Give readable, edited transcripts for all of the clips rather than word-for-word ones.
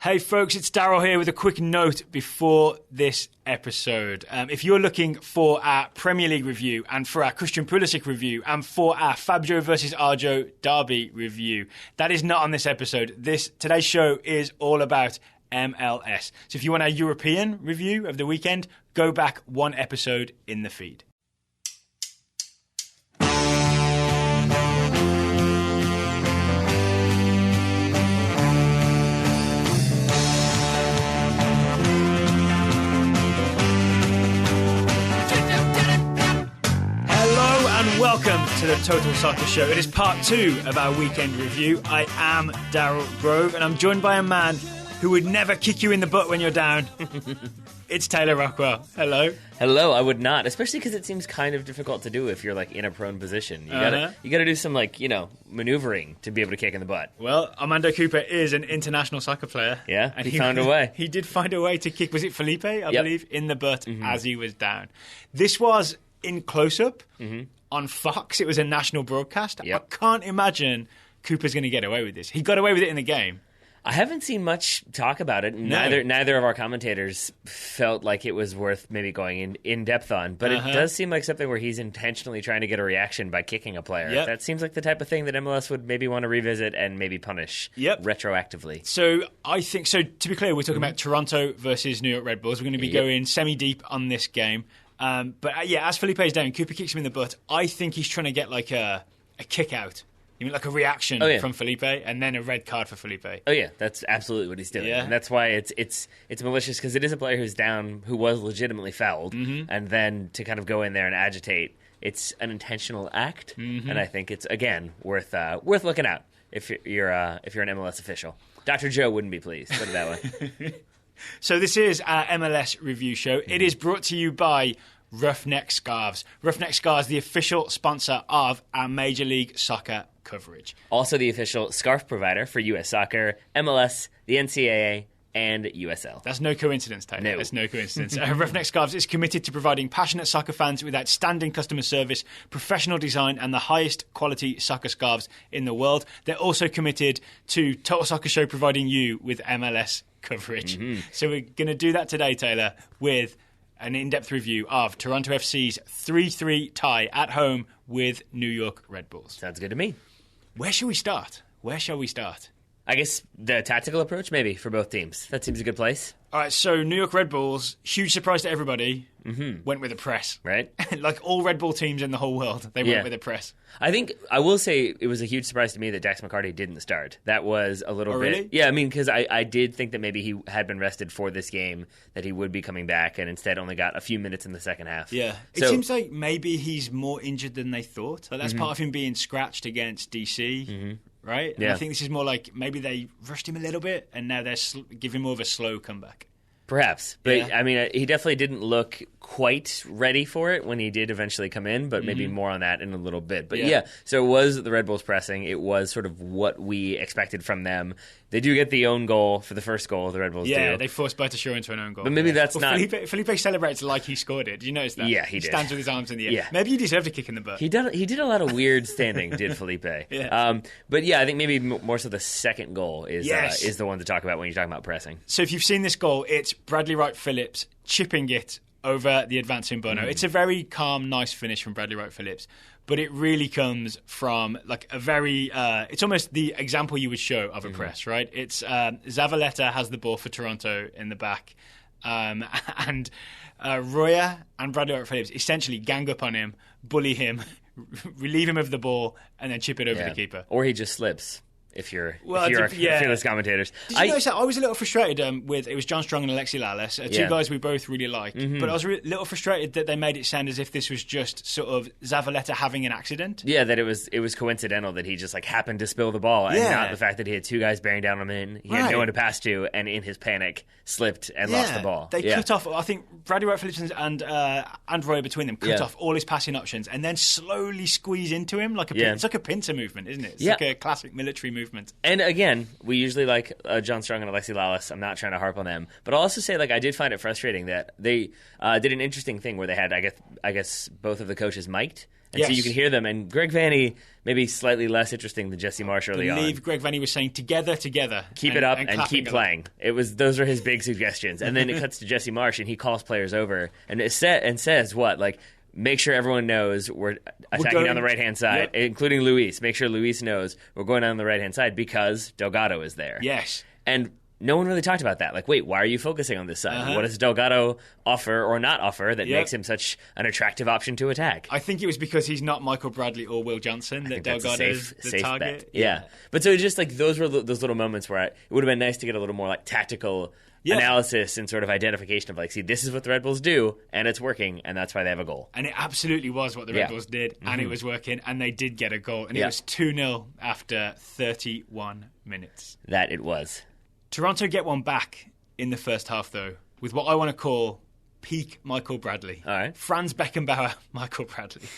Hey folks, it's Daryl here with a quick note before this episode. If you're looking for our Premier League review and for our Christian Pulisic review and for our Fabio versus Arjo derby review, that is not on this episode. Today's show is all about MLS. So if you want our European review of the weekend, go back one episode in the feed. Welcome to the Total Soccer Show. It is part 2 of our weekend review. I am Daryl Grove, and I'm joined by a man who would never kick you in the butt when you're down. It's Taylor Rockwell. Hello. Hello. I would not, especially because it seems kind of difficult to do if you're like in a prone position. You gotta do some maneuvering to be able to kick in the butt. Well, Armando Cooper is an international soccer player. Yeah, and he found a way. He did find a way to kick. Was it Felipe? I believe in the butt as he was down. This was in close-up. On Fox. It was a national broadcast. Yep. I can't imagine Cooper's going to get away with this. He got away with it in the game. I haven't seen much talk about it. No. Neither of our commentators felt like it was worth maybe going in depth on. But it does seem like something where he's intentionally trying to get a reaction by kicking a player. Yep. That seems like the type of thing that MLS would maybe want to revisit and maybe punish retroactively. So I think, to be clear, we're talking about Toronto versus New York Red Bulls. We're going to be going semi-deep on this game. As Felipe's down, Cooper kicks him in the butt. I think he's trying to get like a kick out. You mean like a reaction from Felipe and then a red card for Felipe? Oh yeah, that's absolutely what he's doing. Yeah. And that's why it's malicious, because it is a player who's down who was legitimately fouled, and then to kind of go in there and agitate, it's an intentional act, and I think it's again worth looking at if you're an MLS official. Dr. Joe wouldn't be pleased. Put it that way. So this is our MLS review show. It is brought to you by Ruffneck Scarves. Ruffneck Scarves, the official sponsor of our Major League Soccer coverage. Also the official scarf provider for U.S. Soccer, MLS, the NCAA, and USL. That's no coincidence, Taylor. No. That's no coincidence. Ruffneck Scarves is committed to providing passionate soccer fans with outstanding customer service, professional design, and the highest quality soccer scarves in the world. They're also committed to Total Soccer Show providing you with MLS coverage. So we're going to do that today, Taylor, with an in-depth review of Toronto FC's 3-3 tie at home with New York Red Bulls. Sounds good to me. Where shall we start? I guess the tactical approach, maybe, for both teams. That seems a good place. All right, so New York Red Bulls, huge surprise to everybody, went with the press. Right. Like all Red Bull teams in the whole world, they went with the press. I think, I will say, it was a huge surprise to me that Dax McCarty didn't start. That was a little bit... Really? Yeah, I mean, because I did think that maybe he had been rested for this game, that he would be coming back, and instead only got a few minutes in the second half. Yeah. It seems like maybe he's more injured than they thought. Like that's part of him being scratched against DC. Right? And yeah. I think this is more like maybe they rushed him a little bit and now they're giving more of a slow comeback. Perhaps. But, I mean, he definitely didn't look quite ready for it when he did eventually come in, but maybe more on that in a little bit. But, so it was the Red Bulls pressing. It was sort of what we expected from them. They do get the own goal for the first goal, the Red Bulls do. Yeah, they forced Bertasheau into an own goal. But maybe that's not... Felipe celebrates like he scored it. Did you notice that? Yeah, he did. Stands with his arms in the air. Yeah. Maybe he deserved a kick in the butt. He did a lot of weird standing, did Felipe. Yeah. But yeah, I think maybe more so the second goal is the one to talk about when you're talking about pressing. So if you've seen this goal, it's Bradley Wright Phillips chipping it over the advancing Bono. It's a very calm, nice finish from Bradley Wright Phillips, but it really comes from like a very it's almost the example you would show of a press, right? It's Zavaleta has the ball for Toronto in the back, and Roya and Bradley Wright Phillips essentially gang up on him, bully him, relieve him of the ball, and then chip it over the keeper. Or he just slips. If you're fearless commentators. Did you notice that? I was a little frustrated with, it was John Strong and Alexi Lalas, two guys we both really like, but I was a little frustrated that they made it sound as if this was just sort of Zavaleta having an accident. Yeah, that it was coincidental that he just like happened to spill the ball, and not the fact that he had two guys bearing down on him, he had no one to pass to, and in his panic slipped and lost the ball. They cut off, I think Bradley Wright Phillips and Roy between them cut off all his passing options and then slowly squeeze into him like it's like a pincer movement, isn't it? It's like a classic military movement. And again, we usually like John Strong and Alexi Lalas. I'm not trying to harp on them, but I'll also say like I did find it frustrating that they did an interesting thing where they had I guess both of the coaches mic'd, And so you can hear them. And Greg Vanney, maybe slightly less interesting than Jesse Marsh early on. I believe Greg Vanney was saying, together. Keep it up and keep playing. Those were his big suggestions. And then it cuts to Jesse Marsh, and he calls players over and says what? Like, make sure everyone knows we're attacking down the right-hand side, including Luis. Make sure Luis knows we're going down the right-hand side because Delgado is there. Yes. And no one really talked about that. Like, wait, why are you focusing on this side? What does Delgado offer or not offer that makes him such an attractive option to attack? I think it was because he's not Michael Bradley or Will Johnson that Delgado is the target. Bet. Yeah. But so it's just like those were those little moments where it would have been nice to get a little more like tactical analysis and sort of identification of like, see, this is what the Red Bulls do, and it's working, and that's why they have a goal. And it absolutely was what the Red Bulls did, and it was working, and they did get a goal, and it was 2-0 after 31 minutes. That it was. Toronto get one back in the first half, though, with what I want to call peak Michael Bradley. All right. Franz Beckenbauer, Michael Bradley.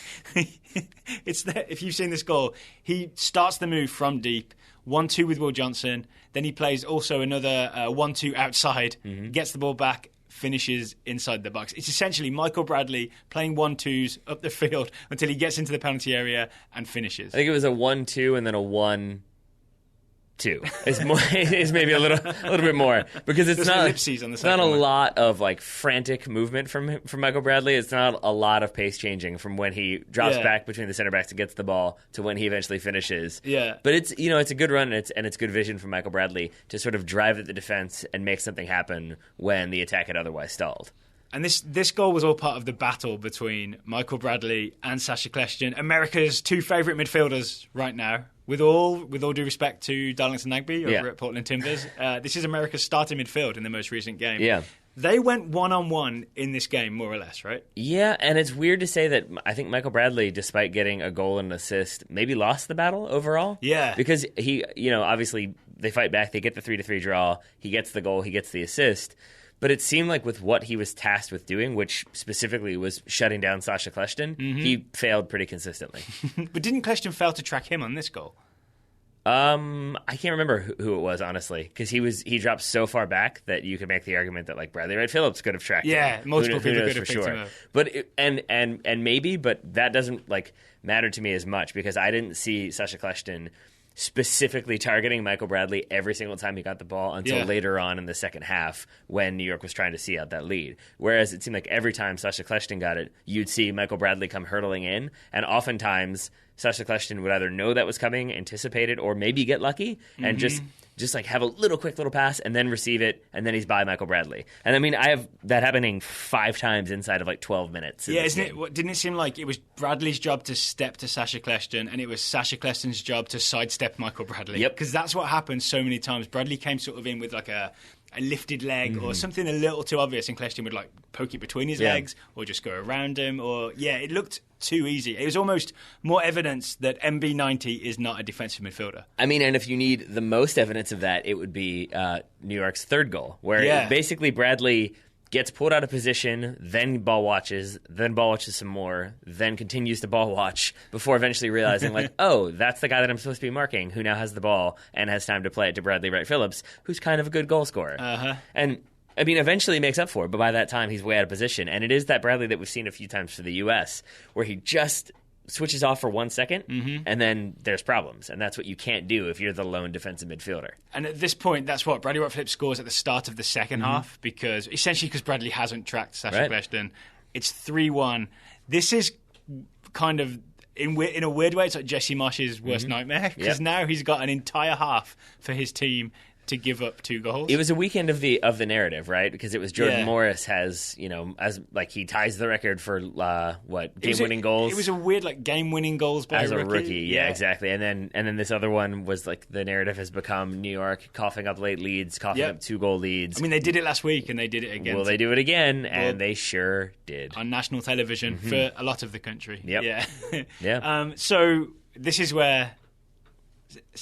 If you've seen this goal, he starts the move from deep, 1-2 with Will Johnson. Then he plays also another 1-2 outside, gets the ball back, finishes inside the box. It's essentially Michael Bradley playing 1-2s up the field until he gets into the penalty area and finishes. I think it was a 1-2 and then a 1-2. It's maybe a little bit more because it's not a lot of like frantic movement from Michael Bradley. It's not a lot of pace changing from when he drops back between the center backs and gets the ball to when he eventually finishes. Yeah, but it's a good run and it's good vision from Michael Bradley to sort of drive at the defense and make something happen when the attack had otherwise stalled. And this goal was all part of the battle between Michael Bradley and Sacha Kljestan, America's two favourite midfielders right now. With all due respect to Darlington Nagbe over at Portland Timbers, this is America's starting midfield in the most recent game. Yeah. They went one-on-one in this game, more or less, right? Yeah, and it's weird to say that I think Michael Bradley, despite getting a goal and an assist, maybe lost the battle overall. Yeah. Because he, obviously they fight back, they get the 3-3 draw, he gets the goal, he gets the assist. But it seemed like with what he was tasked with doing, which specifically was shutting down Sacha Kljestan, he failed pretty consistently. But didn't Kljestan fail to track him on this goal? I can't remember who it was, honestly, because he dropped so far back that you could make the argument that like Bradley Wright Phillips could have tracked him. Yeah, multiple people could have picked him up. But and maybe, but that doesn't like matter to me as much because I didn't see Sacha Kljestan specifically targeting Michael Bradley every single time he got the ball until later on in the second half when New York was trying to see out that lead. Whereas it seemed like every time Sacha Kljestan got it, you'd see Michael Bradley come hurtling in, and oftentimes Sacha Kljestan would either know that was coming, anticipate it, or maybe get lucky and just like have a quick little pass and then receive it, and then he's by Michael Bradley. And I mean, I have that happening 5 times inside of like 12 minutes. Yeah, didn't it seem like it was Bradley's job to step to Sacha Kljestan, and it was Sacha Kljestan's job to sidestep Michael Bradley? Yep. Because that's what happened so many times. Bradley came sort of in with like a lifted leg or something a little too obvious, and Kljestan would like poke it between his legs or just go around him, or it looked too easy. It was almost more evidence that MB90 is not a defensive midfielder. I mean, and if you need the most evidence of that, it would be New York's third goal, where basically Bradley gets pulled out of position, then ball watches some more, then continues to ball watch before eventually realizing, like, oh, that's the guy that I'm supposed to be marking, who now has the ball and has time to play it to Bradley Wright Phillips, who's kind of a good goal scorer. And I mean, eventually he makes up for it, but by that time he's way out of position. And it is that Bradley that we've seen a few times for the U.S., where he just switches off for 1 second, and then there's problems. And that's what you can't do if you're the lone defensive midfielder. And at this point, that's what Bradley Wright Phillips scores at the start of the second half, because Bradley hasn't tracked Sacha Kljestan. It's 3-1. This is kind of, in a weird way, it's like Jesse Marsh's worst nightmare, because now he's got an entire half for his team to give up 2 goals. It was a weekend of the narrative, right? Because it was Jordan Morris has, as like he ties the record for game-winning goals. It was a weird game-winning goals by as a rookie. Yeah, exactly. And then this other one was like the narrative has become New York coughing up late leads, coughing up 2-goal leads. I mean, they did it last week and they did it again. Will they do it again? And they sure did on national television for a lot of the country. Yep. Yeah. So this is where.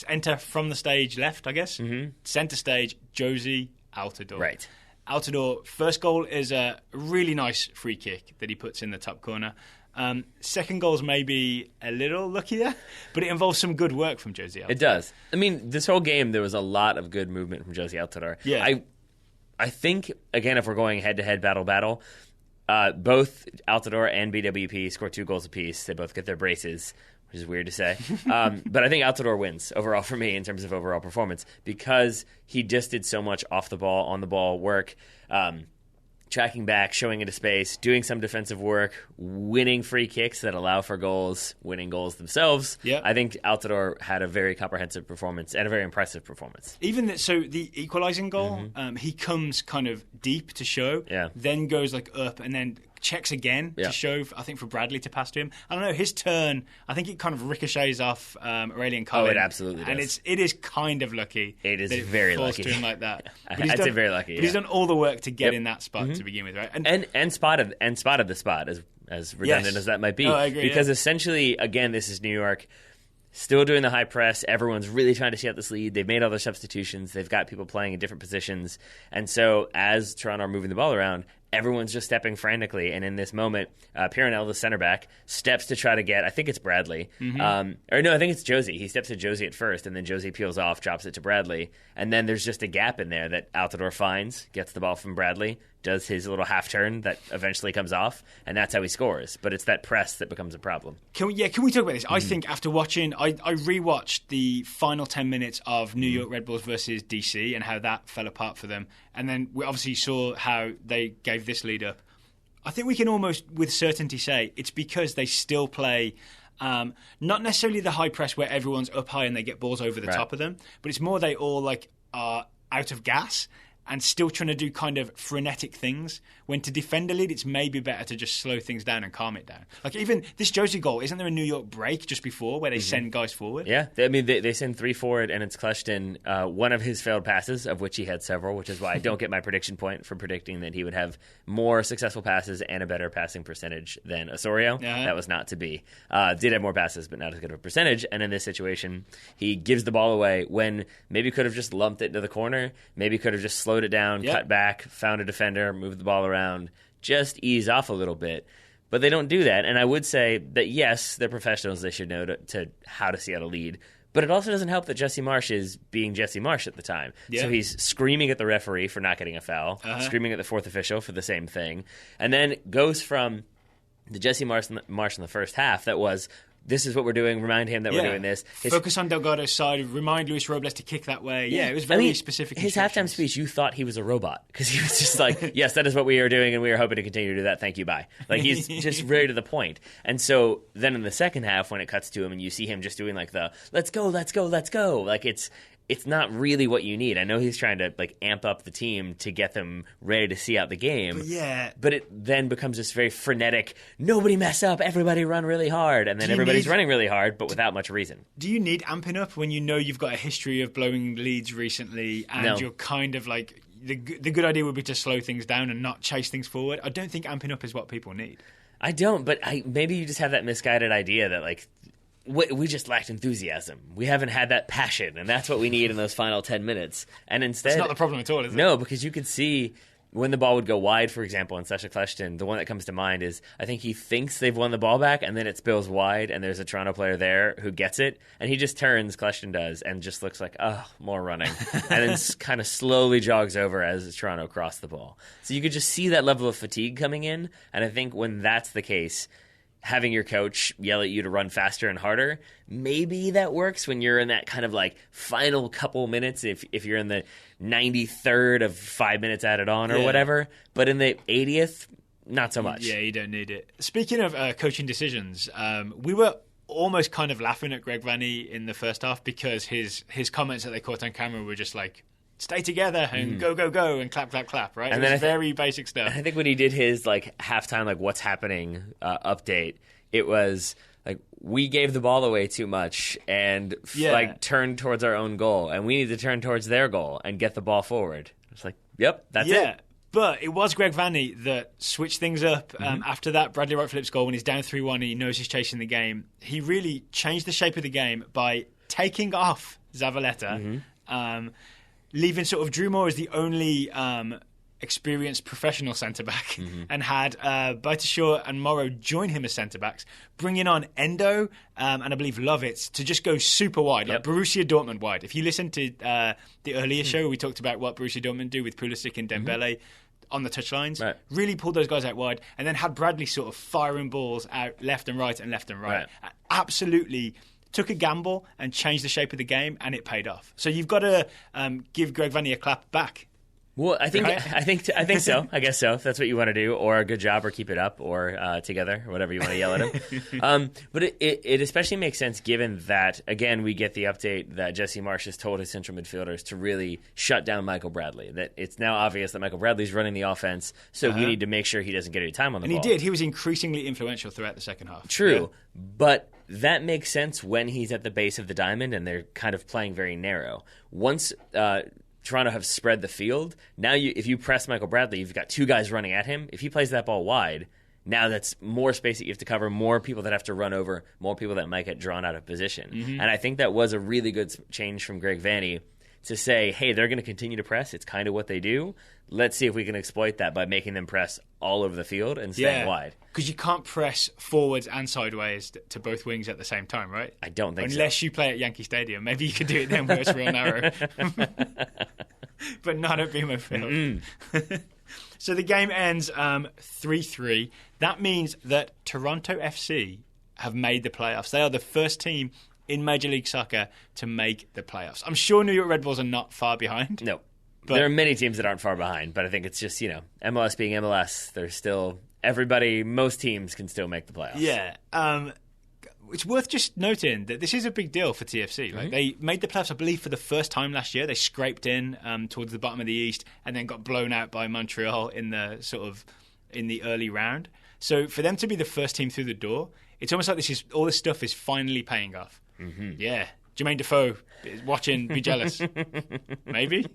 Enter from the stage left, I guess. Centre stage, Jozy Altidore. Right. Altidore, first goal is a really nice free kick that he puts in the top corner. Second goal's maybe a little luckier, but it involves some good work from Jozy Altidore. It does. I mean, this whole game, there was a lot of good movement from Jozy Altidore. Yeah. I think, again, if we're going head-to-head battle, Both Altidore and BWP score 2 goals apiece. They both get their braces, which is weird to say. But I think Altidore wins overall for me in terms of overall performance because he just did so much off the ball, on the ball work, tracking back, showing into space, doing some defensive work, winning free kicks that allow for goals, winning goals themselves. Yep. I think Altidore had a very comprehensive performance and a very impressive performance. Even that, so the equalising goal, he comes kind of deep to show, then goes like up and then checks again to show, I think, for Bradley to pass to him. I don't know, his turn, I think it kind of ricochets off Aurelian Cullen. Oh, it absolutely does. And it is kind of lucky. It is very lucky. To him like that. I'd say very lucky. But he's done all the work to get in that spot to begin with, right? And spotted the spot, as redundant as that might be. Oh, I agree, because essentially, again, this is New York. Still doing the high press. Everyone's really trying to see out this lead. They've made all their substitutions. They've got people playing in different positions. And so as Toronto are moving the ball around, everyone's just stepping frantically. And in this moment, Piranel, the center back, steps to try to get, I think it's Bradley. I think it's Jozy. He steps to Jozy at first, and then Jozy peels off, drops it to Bradley. And then there's just a gap in there that Altidore finds, gets the ball from Bradley, does his little half turn that eventually comes off, and that's how he scores. But it's that press that becomes a problem. Can we talk about this? I think after watching, I rewatched the final 10 minutes of New York Red Bulls versus DC and how that fell apart for them. And then we obviously saw how they gave this lead up. I think we can almost with certainty say it's because they still play not necessarily the high press where everyone's up high and they get balls over the top of them, but it's more they all like are out of gas and still trying to do kind of frenetic things. When to defend a lead, it's maybe better to just slow things down and calm it down. Like even this Jozy goal, isn't there a New York break just before where they send guys forward? Yeah, they send 3 forward, and it's Kljestan, one of his failed passes, of which he had several, which is why I don't get my prediction point for predicting that he would have more successful passes and a better passing percentage than Osorio. That was not to be. Did have more passes, but not as good of a percentage. And in this situation, he gives the ball away when maybe could have just lumped it into the corner, maybe could have just slowed it down, cut back, found a defender, moved the ball around, just ease off a little bit. But they don't do that. And I would say that, yes, they're professionals. They should know to how to see out a lead. But it also doesn't help that Jesse Marsch is being Jesse Marsch at the time. So he's screaming at the referee for not getting a foul, screaming at the fourth official for the same thing, and then goes from the Jesse Marsch in the first half that was, this is what we're doing, remind him that we're doing this. Focus on Delgado's side, remind Luis Robles to kick that way. It was very specific. His halftime speech, you thought he was a robot because he was just like, yes, that is what we are doing and we are hoping to continue to do that. Thank you, bye. Like he's just very to the point. And so then in the second half when it cuts to him and you see him just doing like the let's go, like it's not really what you need. I know he's trying to like amp up the team to get them ready to see out the game. But it then becomes this very frenetic, nobody mess up, everybody run really hard. And then everybody's running really hard, but without much reason. Do you need amping up when you know you've got a history of blowing leads recently and you're kind of like, the good idea would be to slow things down and not chase things forward? I don't think amping up is what people need. I don't, but maybe you just have that misguided idea that like, we just lacked enthusiasm. We haven't had that passion, and that's what we need in those final 10 minutes. And instead, it's not the problem at all, is it? No, because you could see when the ball would go wide, for example, in Sacha Kljestan, the one that comes to mind is I think he thinks they've won the ball back, and then it spills wide, and there's a Toronto player there who gets it, and he just turns, Kljestan does, and just looks like, oh, more running, and then kind of slowly jogs over as Toronto cross the ball. So you could just see that level of fatigue coming in, and I think when that's the case, having your coach yell at you to run faster and harder, maybe that works when you're in that kind of like final couple minutes, if you're in the 93rd of 5 minutes added on or whatever. But in the 80th, not so much. Yeah, you don't need it. Speaking of coaching decisions, we were almost kind of laughing at Greg Vanney in the first half because his comments that they caught on camera were just like, stay together and go, go, go, and clap, clap, clap, right? And it was very basic stuff. I think when he did his like halftime, like what's happening update, it was like we gave the ball away too much and like turned towards our own goal, and we need to turn towards their goal and get the ball forward. It's like, yep, that's it. But it was Greg Vanney that switched things up after that Bradley Wright Phillips goal when he's down 3-1 and he knows he's chasing the game. He really changed the shape of the game by taking off Zavaleta, leaving sort of Drew Moore as the only experienced professional centre-back and had Baitashaw and Morrow join him as centre-backs, bringing on Endo and I believe Lovitz to just go super wide, like Borussia Dortmund wide. If you listen to the earlier show, we talked about what Borussia Dortmund do with Pulisic and Dembele on the touchlines, really pulled those guys out wide, and then had Bradley sort of firing balls out left and right and left and right. Absolutely took a gamble and changed the shape of the game, and it paid off. So you've got to give Greg Vanney a clap back. Well, I think so. I guess so. If that's what you want to do, or a good job, or keep it up, or together, or whatever you want to yell at him. But it especially makes sense given that, again, we get the update that Jesse Marsch has told his central midfielders to really shut down Michael Bradley. That it's now obvious that Michael Bradley's running the offense, so we need to make sure he doesn't get any time on the ball. And he did. He was increasingly influential throughout the second half. True, but that makes sense when he's at the base of the diamond and they're kind of playing very narrow. Once Toronto have spread the field, now if you press Michael Bradley, you've got two guys running at him. If he plays that ball wide, now that's more space that you have to cover, more people that have to run over, more people that might get drawn out of position. And I think that was a really good change from Greg Vanney to say, hey, they're going to continue to press. It's kind of what they do. Let's see if we can exploit that by making them press all over the field and staying wide. Because you can't press forwards and sideways to both wings at the same time, right? I don't think Unless you play at Yankee Stadium. Maybe you could do it then where it's real narrow. But not at BMO Field. So the game ends 3-3. That means that Toronto FC have made the playoffs. They are the first team in Major League Soccer to make the playoffs. I'm sure New York Red Bulls are not far behind. No. But there are many teams that aren't far behind, but I think it's just, MLS being MLS, there's still most teams can still make the playoffs. Yeah. It's worth just noting that this is a big deal for TFC. Like they made the playoffs, I believe, for the first time last year. They scraped in towards the bottom of the East and then got blown out by Montreal in the early round. So for them to be the first team through the door, it's almost like all this stuff is finally paying off. Yeah. Jermaine Defoe is watching, be jealous. Maybe?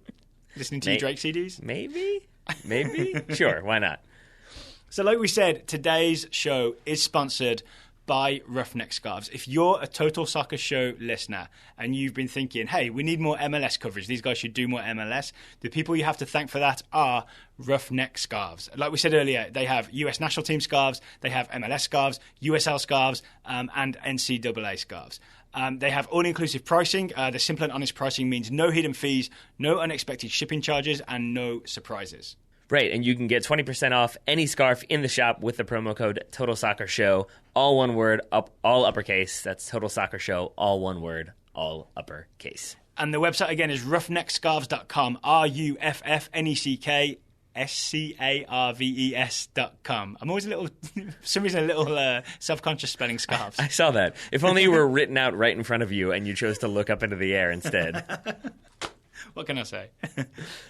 Listening to your Drake CDs? Maybe. Sure, why not? So like we said, today's show is sponsored by Ruffneck Scarves. If you're a Total Soccer Show listener and you've been thinking, hey, we need more MLS coverage, these guys should do more MLS, the people you have to thank for that are Ruffneck Scarves. Like we said earlier, they have US national team scarves, they have MLS scarves, USL scarves, and NCAA scarves. They have all-inclusive pricing. The simple and honest pricing means no hidden fees, no unexpected shipping charges, and no surprises. Right, and you can get 20% off any scarf in the shop with the promo code Total Soccer Show, all one word, all uppercase. That's Total Soccer Show, all one word, all uppercase. And the website again is ruffneckscarves.com, ruffneckscarves.com. I'm always for some reason a little self-conscious spelling scarves. I saw that. If only you were written out right in front of you and you chose to look up into the air instead. What can I say? All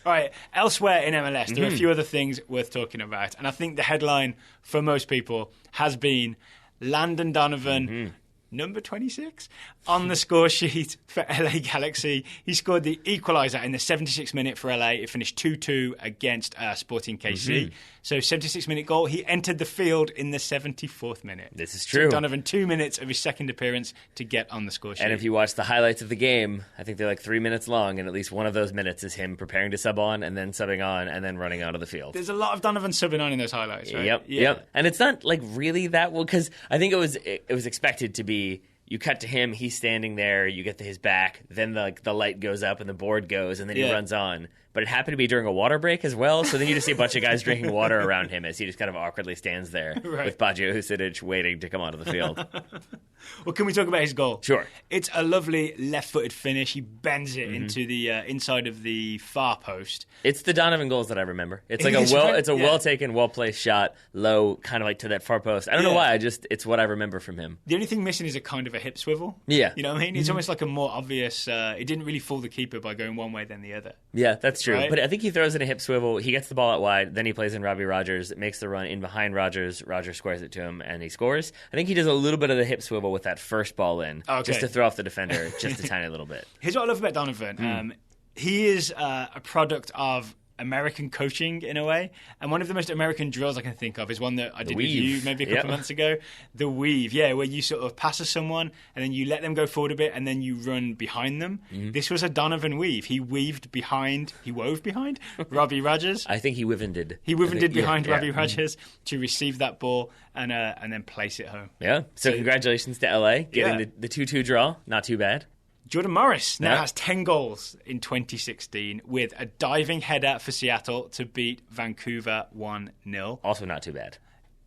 right, elsewhere in MLS, there are a few other things worth talking about. And I think the headline for most people has been Landon Donovan, number 26, on the score sheet for LA Galaxy. He scored the equaliser in the 76th minute for LA. It finished 2-2 against Sporting KC. So 76-minute goal. He entered the field in the 74th minute. This is true. So Donovan 2 minutes of his second appearance to get on the score sheet. And if you watch the highlights of the game, I think they're like 3 minutes long, and at least one of those minutes is him preparing to sub on and then subbing on and then running out of the field. There's a lot of Donovan subbing on in those highlights, right? Yep. And it's not like really that well, because I think it was expected to be, you cut to him, he's standing there, you get to his back, then the light goes up and the board goes, and then he runs on. But it happened to be during a water break as well, so then you just see a bunch of guys drinking water around him as he just kind of awkwardly stands there with Baggio Husidic waiting to come onto the field. Well, can we talk about his goal? Sure. It's a lovely left-footed finish. He bends it into the inside of the far post. It's the Donovan goals that I remember. It's like well-taken, well-placed shot, low, kind of like to that far post. I don't know why, it's what I remember from him. The only thing missing is a kind of a hip swivel. Yeah. You know what I mean? It's almost like a more obvious, it didn't really fool the keeper by going one way than the other. Yeah, that's true. Right? But I think he throws in a hip swivel, he gets the ball out wide, then he plays in Robbie Rogers, makes the run in behind Rogers, Rogers squares it to him, and he scores. I think he does a little bit of the hip swivel with that first ball in, just to throw off the defender just a tiny little bit. Here's what I love about Donovan. He is a product of American coaching in a way. And one of the most American drills I can think of is one that I did with you maybe a couple months ago. The weave, where you sort of pass to someone and then you let them go forward a bit and then you run behind them. This was a Donovan weave. He wove behind Robbie Rogers. I think he wivended. He wivended behind Robbie Rogers to receive that ball and then place it home. Yeah. So congratulations to LA getting the 2-2 draw. Not too bad. Jordan Morris now has 10 goals in 2016 with a diving header for Seattle to beat Vancouver 1-0. Also not too bad.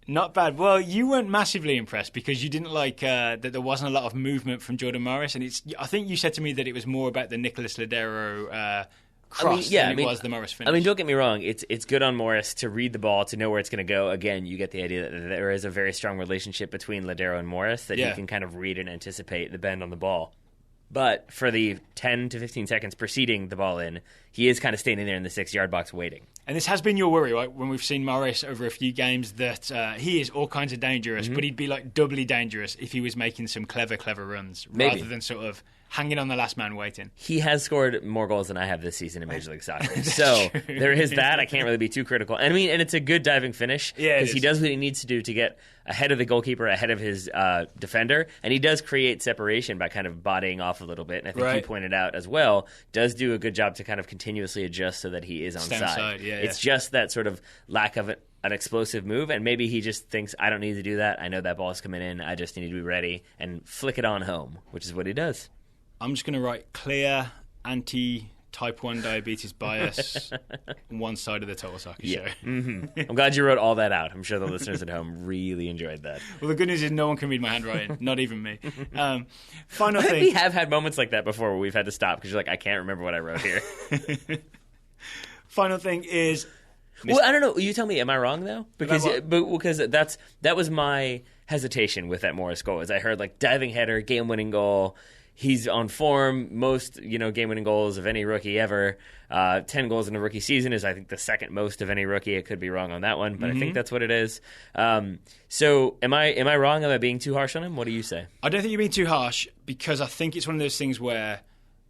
Not bad. Well, you weren't massively impressed because you didn't like that there wasn't a lot of movement from Jordan Morris. And I think you said to me that it was more about the Nicolas Ladero cross than it was the Morris finish. I mean, don't get me wrong. It's good on Morris to read the ball, to know where it's going to go. Again, you get the idea that there is a very strong relationship between Ladero and Morris, that he can kind of read and anticipate the bend on the ball. But for the 10 to 15 seconds preceding the ball in, he is kind of standing there in the 6-yard box waiting. And this has been your worry, right? When we've seen Morris over a few games, that he is all kinds of dangerous, but he'd be like doubly dangerous if he was making some clever runs rather than sort of hanging on the last man waiting. He has scored more goals than I have this season in Major League Soccer. So there is that. I can't really be too critical. And I mean, and it's a good diving finish because he does what he needs to do to get ahead of the goalkeeper, ahead of his defender, and he does create separation by kind of bodying off a little bit. And I think you pointed out as well, does do a good job to kind of continuously adjust so that he is on side. It's just that sort of lack of an explosive move, and maybe he just thinks, I don't need to do that. I know that ball's coming in. I just need to be ready and flick it on home, which is what he does. I'm just going to write clear anti-type 1 diabetes bias on one side of the Total Soccer show. I'm glad you wrote all that out. I'm sure the listeners at home really enjoyed that. Well, the good news is no one can read my handwriting, not even me. Final thing. We have had moments like that before where we've had to stop because you're like, I can't remember what I wrote here. Final thing is... Well, I don't know. You tell me, am I wrong, though? Because that was my hesitation with that Morris goal. Is I heard, like, diving header, game-winning goal... He's on form, most game-winning goals of any rookie ever. 10 goals in a rookie season is, I think, the second most of any rookie. I could be wrong on that one, but I think that's what it is. So am I wrong? Am I being too harsh on him? What do you say? I don't think you're being too harsh because I think it's one of those things where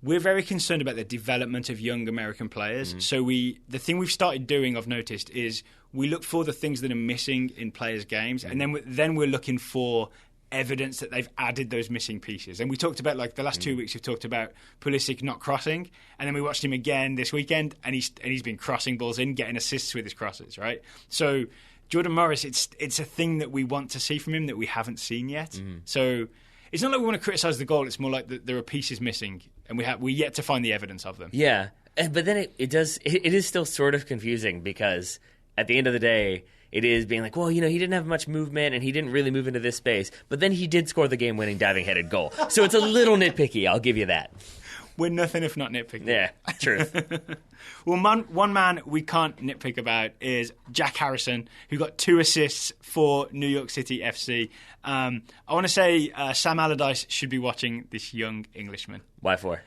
we're very concerned about the development of young American players. So the thing we've started doing, I've noticed, is we look for the things that are missing in players' games, and then we're looking for evidence that they've added those missing pieces. And we talked about, like, the last 2 weeks, we've talked about Pulisic not crossing, and then we watched him again this weekend, and he's been crossing balls in, getting assists with his crosses, right? So Jordan Morris, it's a thing that we want to see from him that we haven't seen yet. So it's not like we want to criticise the goal, it's more like there are pieces missing, and we're yet to find the evidence of them. Yeah, but then it is still sort of confusing because at the end of the day, it is being like, well, he didn't have much movement and he didn't really move into this space. But then he did score the game-winning diving-headed goal. So it's a little nitpicky, I'll give you that. We're nothing if not nitpicky. Yeah, truth. Well, one man we can't nitpick about is Jack Harrison, who got 2 assists for New York City FC. I want to say Sam Allardyce should be watching this young Englishman. Why for?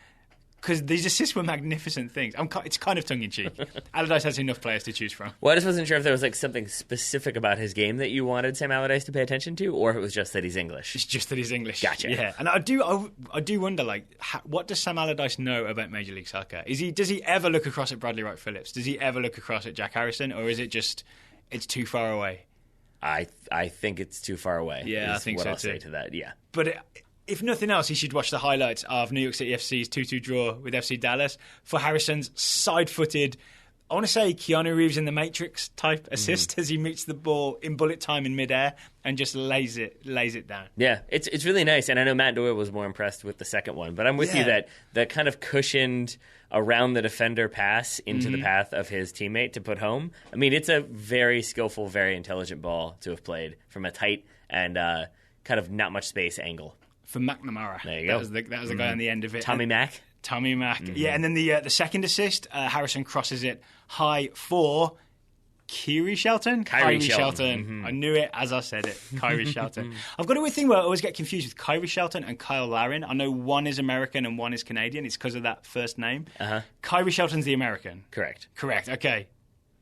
Because these assists were magnificent things. It's kind of tongue-in-cheek. Allardyce has enough players to choose from. Well, I just wasn't sure if there was like something specific about his game that you wanted Sam Allardyce to pay attention to, or if it was just that he's English. It's just that he's English. Gotcha. Yeah, and I do wonder, like, what does Sam Allardyce know about Major League Soccer? Does he ever look across at Bradley Wright Phillips? Does he ever look across at Jack Harrison, or is it just it's too far away? I think it's too far away. Yeah, I think what so I'll too. say to that. Yeah, but. If nothing else, he should watch the highlights of New York City FC's 2-2 draw with FC Dallas for Harrison's side-footed, I want to say Keanu Reeves in The Matrix type assist as he meets the ball in bullet time in midair and just lays it down. Yeah, it's really nice. And I know Matt Doyle was more impressed with the second one, but I'm with you that the kind of cushioned around the defender pass into the path of his teammate to put home. I mean, it's a very skillful, very intelligent ball to have played from a tight and kind of not much space angle. For McNamara. There you go. That was the guy on the end of it. Tommy Mack. Yeah, and then the second assist, Harrison crosses it high for Kyrie Shelton. I knew it as I said it. Kyrie Shelton. I've got a weird thing where I always get confused with Kyrie Shelton and Kyle Larin. I know one is American and one is Canadian. It's because of that first name. Kyrie Shelton's the American. Correct. Okay.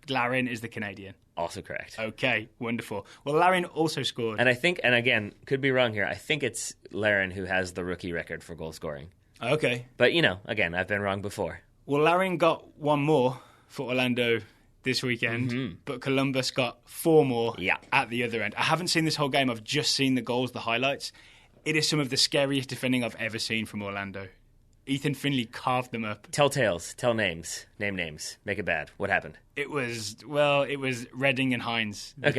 Larin is the Canadian. Also correct. Okay, wonderful. Well, Larin also scored. And I think, and again, could be wrong here, I think it's Larin who has the rookie record for goal scoring. Okay. But, again, I've been wrong before. Well, Larin got one more for Orlando this weekend, but Columbus got 4 more at the other end. I haven't seen this whole game. I've just seen the goals, the highlights. It is some of the scariest defending I've ever seen from Orlando. Ethan Finley carved them up. Tell tales. Tell names. Name names. Make it bad. What happened? It was Redding and Hines, the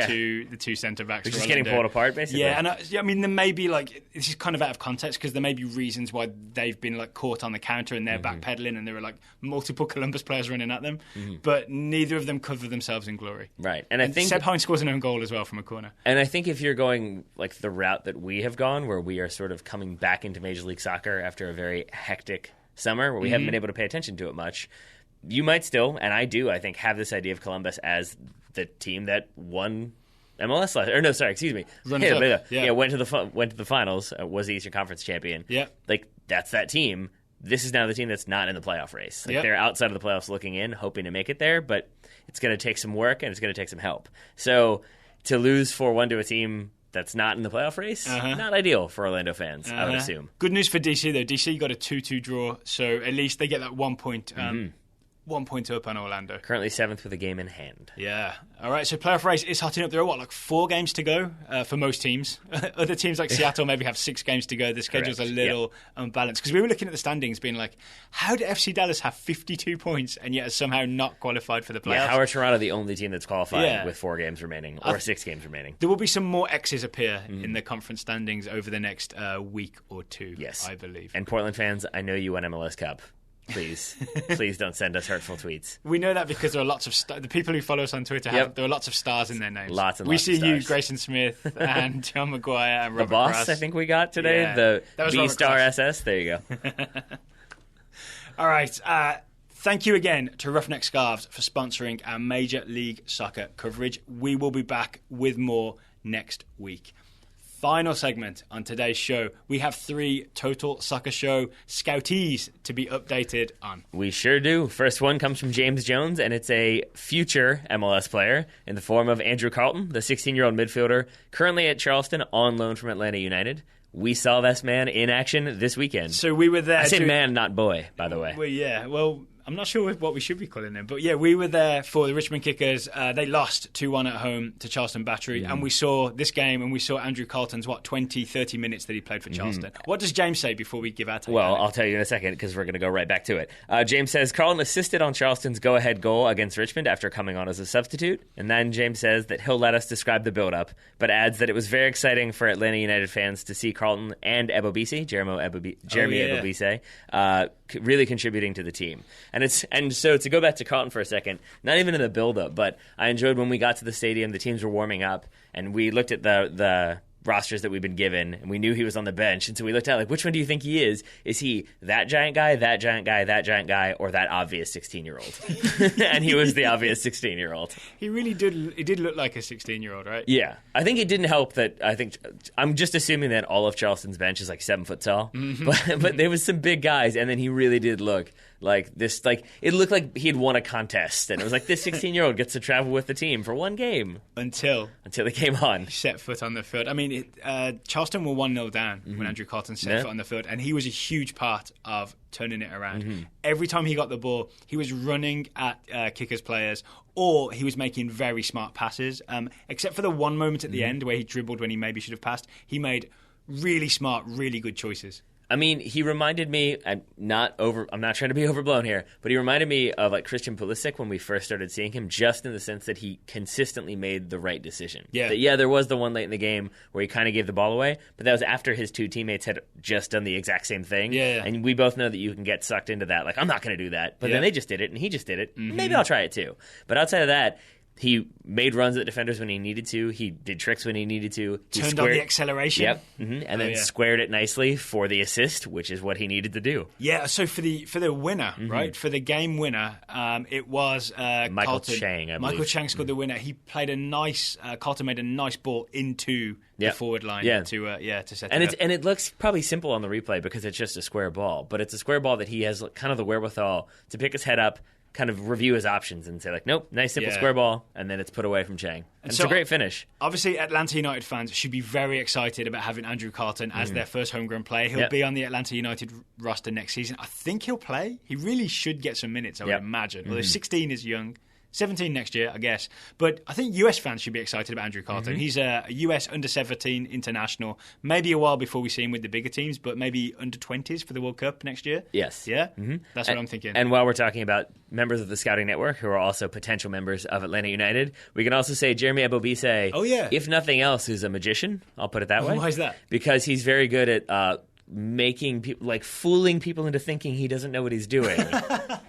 two centre-backs. They're just getting pulled apart, basically? Yeah, and I mean, there may be, this is kind of out of context, because there may be reasons why they've been, caught on the counter and they're backpedaling and there were, multiple Columbus players running at them. But neither of them cover themselves in glory. Right. And I think Seb Hines scores an own goal as well from a corner. And I think if you're going, the route that we have gone, where we are sort of coming back into Major League Soccer after a very hectic summer where we haven't been able to pay attention to it much, you might still, and I do, I think, have this idea of Columbus as the team that won MLS last, or no, sorry, excuse me, went to the finals, was the Eastern Conference champion. Yeah, that's that team. This is now the team that's not in the playoff race. They're outside of the playoffs, looking in, hoping to make it there, but it's going to take some work and it's going to take some help. So to lose 4-1 to a team that's not in the playoff race, not ideal for Orlando fans, I would assume. Good news for DC, though. DC got a 2-2 draw, so at least they get that 1 point. 1 point up on Orlando. Currently 7th with a game in hand. Yeah. All right, so playoff race is hotting up. There are, 4 games to go for most teams. Other teams like Seattle maybe have 6 games to go. The schedule's a little unbalanced. Because we were looking at the standings being like, how did FC Dallas have 52 points and yet somehow not qualified for the playoffs? Yeah, how are Toronto the only team that's qualified with 4 games remaining or 6 games remaining? There will be some more X's appear in the conference standings over the next week or 2, I believe. And Portland fans, I know you won MLS Cup. Please don't send us hurtful tweets. We know that because there are lots of the people who follow us on Twitter. There are lots of stars in their names. Lots and we lots see of stars. You, Grayson Smith, and John Maguire, and Robert the boss. Cross. I think we got today the B Star SS. There you go. All right. Thank you again to Ruffneck Scarves for sponsoring our Major League Soccer coverage. We will be back with more next week. Final segment on today's show. We have 3 Total Soccer Show Scoutees to be updated on. We sure do. First one comes from James Jones, and it's a future MLS player in the form of Andrew Carlton, the 16-year-old midfielder, currently at Charleston on loan from Atlanta United. We saw this man in action this weekend. So we were there. I said man, not boy, by the way. Well, I'm not sure what we should be calling him. But we were there for the Richmond Kickers. They lost 2-1 at home to Charleston Battery. And we saw this game and we saw Andrew Carlton's, 20, 30 minutes that he played for Charleston. What does James say before we give our take? Well, I'll tell you in a second because we're going to go right back to it. James says, Carlton assisted on Charleston's go-ahead goal against Richmond after coming on as a substitute. And then James says that he'll let us describe the build-up, but adds that it was very exciting for Atlanta United fans to see Carlton and Jeremy Ebobisse, really contributing to the team. And so to go back to Carlton for a second, not even in the build-up, but I enjoyed when we got to the stadium, the teams were warming up, and we looked at the rosters that we've been given, and we knew he was on the bench. And so we looked at, which one do you think he is? Is he that giant guy, that giant guy, that giant guy, or that obvious 16-year-old? And he was the obvious 16-year-old. He really did. He did look like a 16-year-old, right? Yeah. I think it didn't help that I'm just assuming that all of Charleston's bench is 7 foot tall. But there was some big guys, and then he really did look like this. It looked like he had won a contest, and it was this 16-year-old gets to travel with the team for one game until he came on. He set foot on the field. I mean, Charleston were 1-0 down when Andrew Carlton set foot on the field, and he was a huge part of turning it around. Every time he got the ball, he was running at Kickers players, or he was making very smart passes. Except for the one moment at the end where he dribbled when he maybe should have passed, he made really smart, really good choices. I mean, he reminded me, I'm not trying to be overblown here, but he reminded me of Christian Pulisic when we first started seeing him, just in the sense that he consistently made the right decision. Yeah, there was the one late in the game where he kind of gave the ball away, but that was after his 2 teammates had just done the exact same thing. Yeah. And we both know that you can get sucked into that. I'm not going to do that. But then they just did it, and he just did it. Maybe I'll try it too. But outside of that, he made runs at defenders when he needed to. He did tricks when he needed to. He turned on the acceleration. Yep. And then squared it nicely for the assist, which is what he needed to do. Yeah, so for the winner, right? For the game winner, it was Michael Chang, I believe. Michael Chang scored the winner. He played a nice Carlton made a nice ball into the forward line to set it up. And it looks probably simple on the replay because it's just a square ball, but it's a square ball that he has kind of the wherewithal to pick his head up, kind of review his options and say, like, nope, nice simple square ball, and then it's put away from Chang. And so, it's a great finish. Obviously, Atlanta United fans should be very excited about having Andrew Carlton as their first homegrown player. He'll be on the Atlanta United roster next season. I think he'll play. He really should get some minutes, I would imagine. Although 16 is young. 17 next year, I guess. But I think US fans should be excited about Andrew Carlton. He's a US under-17 international. Maybe a while before we see him with the bigger teams, but maybe under-20s for the World Cup next year. Yes. Yeah? That's what I'm thinking. And while we're talking about members of the Scouting Network who are also potential members of Atlanta United, we can also say Jeremy Ebobisse, if nothing else, is a magician. I'll put it that way. Why is that? Because he's very good at making people, like, fooling people into thinking he doesn't know what he's doing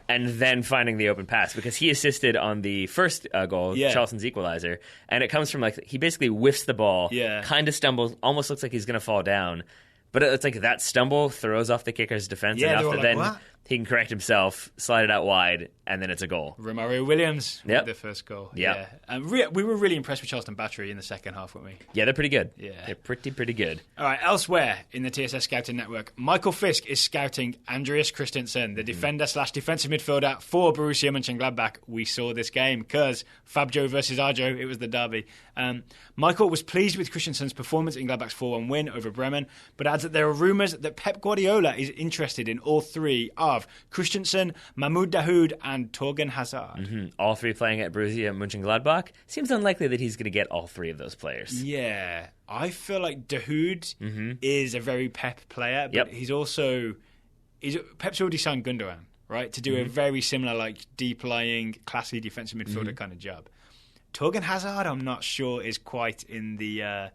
and then finding the open pass, because he assisted on the first goal, Charlton's equalizer, and it comes from, like, he basically whiffs the ball, kind of stumbles, almost looks like he's going to fall down, but it's like that stumble throws off the kicker's defense enough that then he can correct himself, slide it out wide, and then it's a goal. Romario Williams with the first goal. Yeah. We were really impressed with Charleston Battery in the second half, weren't we? Yeah, they're pretty good. Yeah. They're pretty good. All right, elsewhere in the TSS Scouting Network, Michael Fisk is scouting Andreas Christensen, the defender/defensive midfielder for Borussia Mönchengladbach. We saw this game because Fabjo versus Arjo, it was the derby. Michael was pleased with Christensen's performance in Gladbach's 4-1 win over Bremen, but adds that there are rumours that Pep Guardiola is interested in all three of Christensen, Mahmoud Dahoud, and Torgan Hazard. All three playing at Borussia Mönchengladbach. Seems unlikely that he's going to get all three of those players. Yeah, I feel like Dahoud is a very Pep player, but he's Pep's already signed Gundogan, right, to do a very similar, like, deep-lying, classy defensive midfielder kind of job. Torgan Hazard, I'm not sure, is quite in the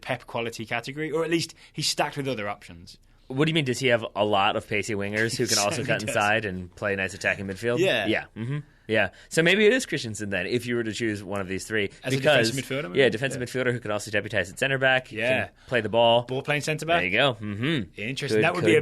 Pep quality category, or at least he's stacked with other options. What do you mean? Does he have a lot of pacey wingers who can also cut inside and play nice attacking midfield? Yeah. Yeah. Yeah. So maybe it is Christensen then, if you were to choose one of these three. As a defensive midfielder? Maybe? Yeah, defensive midfielder who could also deputize at centre back. Yeah. Play the ball. Ball playing centre back? There you go. Interesting. That'd be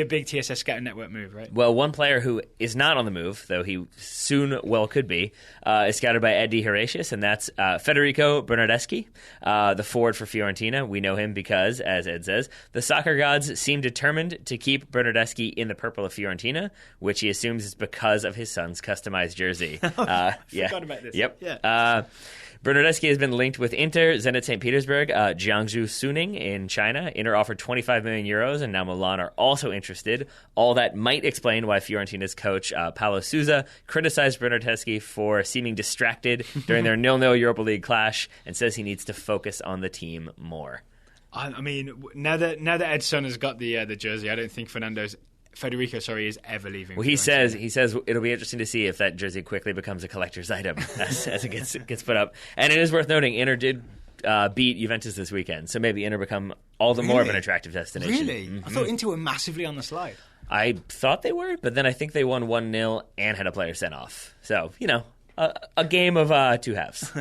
a big TSS Scouting Network move, right? Well, one player who is not on the move, though he soon could be, is scouted by Ed D. Horatius, and that's Federico Bernardeschi, the forward for Fiorentina. We know him because, as Ed says, the soccer gods seem determined to keep Bernardeschi in the purple of Fiorentina, which he assumes is because of his son's customized jersey. I forgot about this. Yep. Yeah. Bernardeschi has been linked with Inter, Zenit St. Petersburg, Jiangsu Suning in China. Inter offered 25 million euros, and now Milan are also interested. All that might explain why Fiorentina's coach, Paulo Sousa, criticized Bernardeschi for seeming distracted during their 0-0 Europa League clash and says he needs to focus on the team more. I mean, now that Ed's son has got the jersey, I don't think Federico is ever leaving. Well, he says it'll be interesting to see if that jersey quickly becomes a collector's item as it gets put up. And it is worth noting, Inter did beat Juventus this weekend, so maybe Inter become all the more of an attractive destination. Really? I thought Inter were massively on the slide. I thought they were, but then I think they won 1-0 and had a player sent off. So, a game of two halves.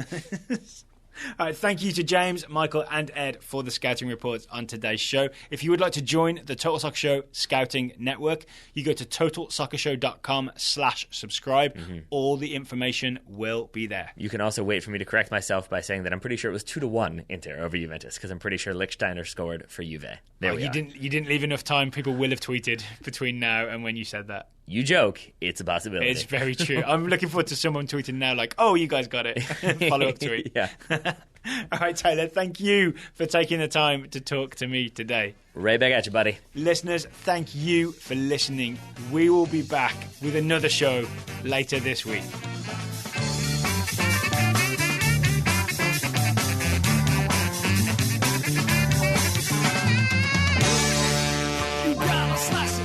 All right, thank you to James, Michael, and Ed for the scouting reports on today's show. If you would like to join the Total Soccer Show Scouting Network, you go to totalsoccershow.com/subscribe. All the information will be there. You can also wait for me to correct myself by saying that I'm pretty sure it was 2-1 Inter over Juventus, because I'm pretty sure Lichtsteiner scored for Juve. You didn't leave enough time. People will have tweeted between now and when you said that. You joke, it's a possibility. It's very true. I'm looking forward to someone tweeting now like, oh, you guys got it. Follow-up tweet. Yeah. All right, Taylor, thank you for taking the time to talk to me today. Right back at you, buddy. Listeners, thank you for listening. We will be back with another show later this week. You gotta slice it.